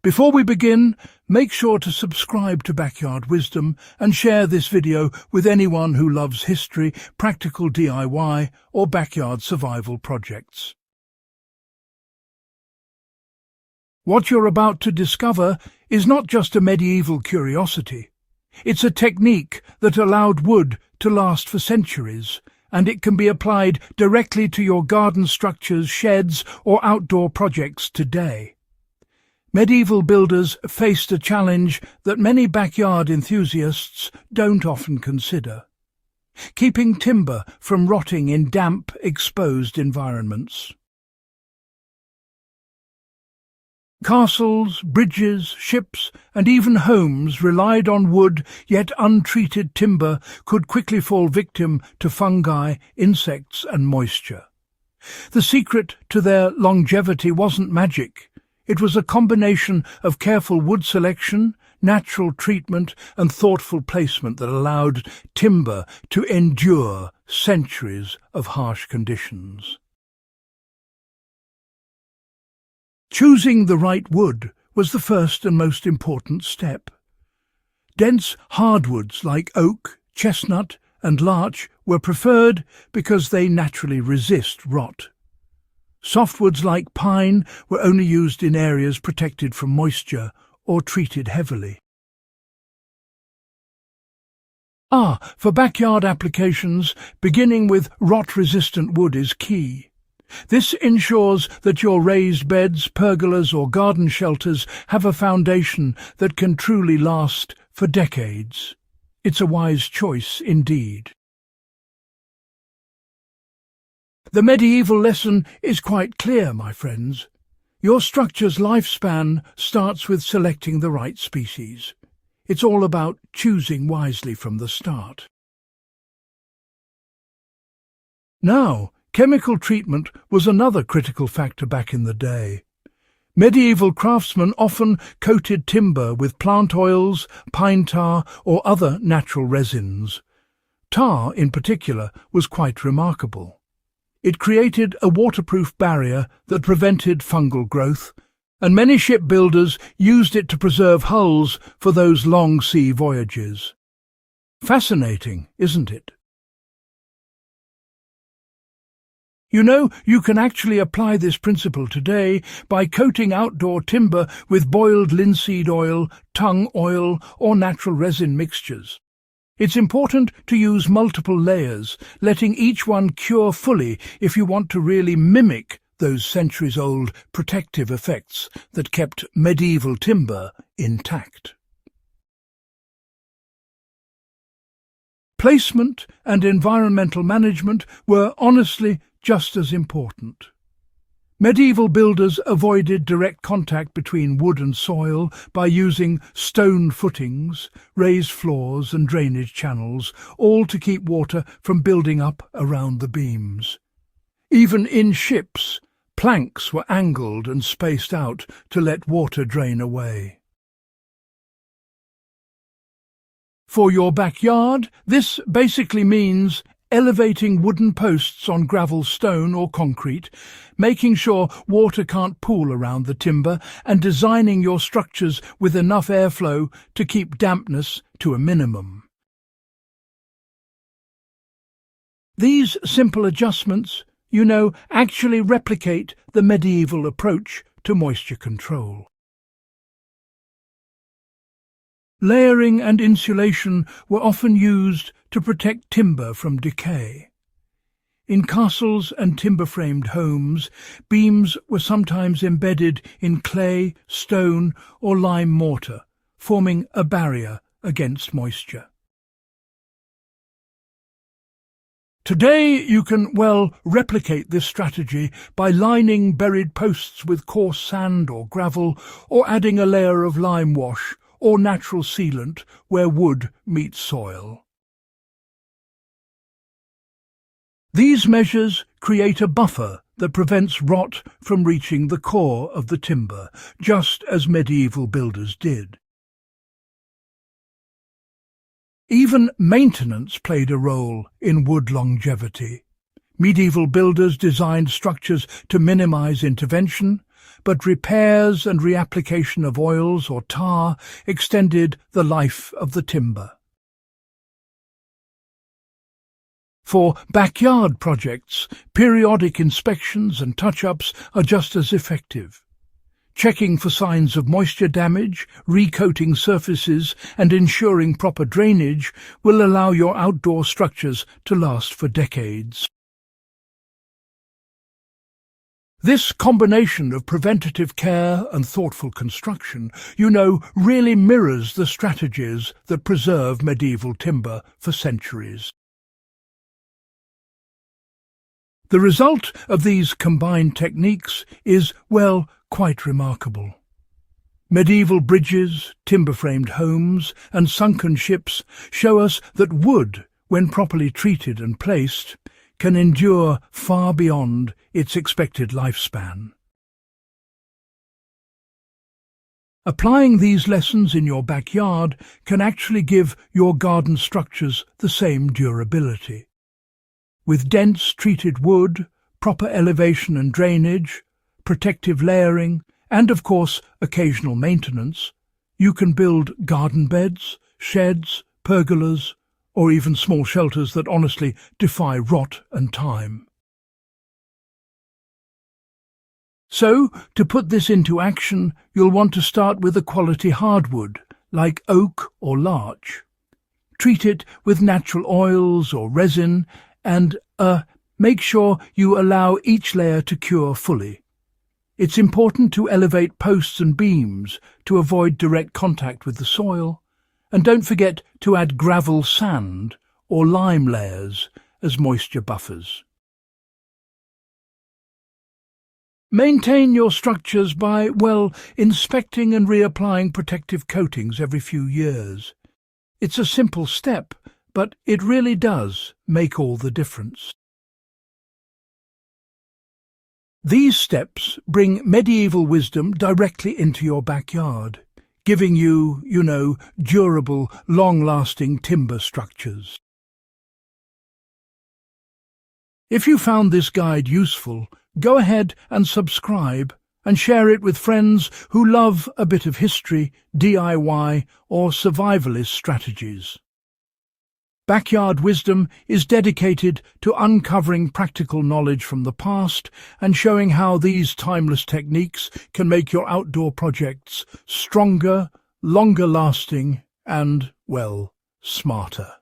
Before we begin, make sure to subscribe to Backyard Wisdom and share this video with anyone who loves history, practical DIY, or backyard survival projects. What you're about to discover is not just a medieval curiosity. It's a technique that allowed wood to last for centuries, and it can be applied directly to your garden structures, sheds, or outdoor projects today. Medieval builders faced a challenge that many backyard enthusiasts don't often consider: keeping timber from rotting in damp, exposed environments. Castles, bridges, ships, and even homes relied on wood, yet untreated timber could quickly fall victim to fungi, insects, and moisture. The secret to their longevity wasn't magic. It was a combination of careful wood selection, natural treatment, and thoughtful placement that allowed timber to endure centuries of harsh conditions. Choosing the right wood was the first and most important step. Dense hardwoods like oak, chestnut, and larch were preferred because they naturally resist rot. Softwoods like pine were only used in areas protected from moisture or treated heavily. For backyard applications, beginning with rot-resistant wood is key. This ensures that your raised beds, pergolas, or garden shelters have a foundation that can truly last for decades. It's a wise choice indeed. The medieval lesson is quite clear, my friends. Your structure's lifespan starts with selecting the right species. It's all about choosing wisely from the start. Now, chemical treatment was another critical factor back in the day. Medieval craftsmen often coated timber with plant oils, pine tar, or other natural resins. Tar, in particular, was quite remarkable. It created a waterproof barrier that prevented fungal growth, and many shipbuilders used it to preserve hulls for those long sea voyages. Fascinating, isn't it? You know, you can actually apply this principle today by coating outdoor timber with boiled linseed oil, tung oil, or natural resin mixtures. It's important to use multiple layers, letting each one cure fully if you want to really mimic those centuries-old protective effects that kept medieval timber intact. Placement and environmental management were honestly just as important. Medieval builders avoided direct contact between wood and soil by using stone footings, raised floors and drainage channels, all to keep water from building up around the beams. Even in ships, planks were angled and spaced out to let water drain away. For your backyard, this basically means elevating wooden posts on gravel, stone or concrete, making sure water can't pool around the timber, and designing your structures with enough airflow to keep dampness to a minimum. These simple adjustments, actually replicate the medieval approach to moisture control. Layering and insulation were often used to protect timber from decay. In castles and timber-framed homes, beams were sometimes embedded in clay, stone, or lime mortar, forming a barrier against moisture. Today you can, replicate this strategy by lining buried posts with coarse sand or gravel, or adding a layer of lime wash or natural sealant where wood meets soil. These measures create a buffer that prevents rot from reaching the core of the timber, just as medieval builders did. Even maintenance played a role in wood longevity. Medieval builders designed structures to minimize intervention, but repairs and reapplication of oils or tar extended the life of the timber. For backyard projects, periodic inspections and touch-ups are just as effective. Checking for signs of moisture damage, recoating surfaces and ensuring proper drainage will allow your outdoor structures to last for decades. This combination of preventative care and thoughtful construction, really mirrors the strategies that preserve medieval timber for centuries. The result of these combined techniques is, quite remarkable. Medieval bridges, timber-framed homes, and sunken ships show us that wood, when properly treated and placed, can endure far beyond its expected lifespan. Applying these lessons in your backyard can actually give your garden structures the same durability. With dense treated wood, proper elevation and drainage, protective layering, and of course occasional maintenance, you can build garden beds, sheds, pergolas, or even small shelters that honestly defy rot and time. So, to put this into action, you'll want to start with a quality hardwood, like oak or larch. Treat it with natural oils or resin, and make sure you allow each layer to cure fully. It's important to elevate posts and beams to avoid direct contact with the soil, and don't forget to add gravel sand or lime layers as moisture buffers. Maintain your structures by, inspecting and reapplying protective coatings every few years. It's a simple step, but it really does make all the difference. These steps bring medieval wisdom directly into your backyard, giving you, durable, long-lasting timber structures. If you found this guide useful, go ahead and subscribe and share it with friends who love a bit of history, DIY, or survivalist strategies. Backyard Wisdom is dedicated to uncovering practical knowledge from the past and showing how these timeless techniques can make your outdoor projects stronger, longer lasting, and, smarter.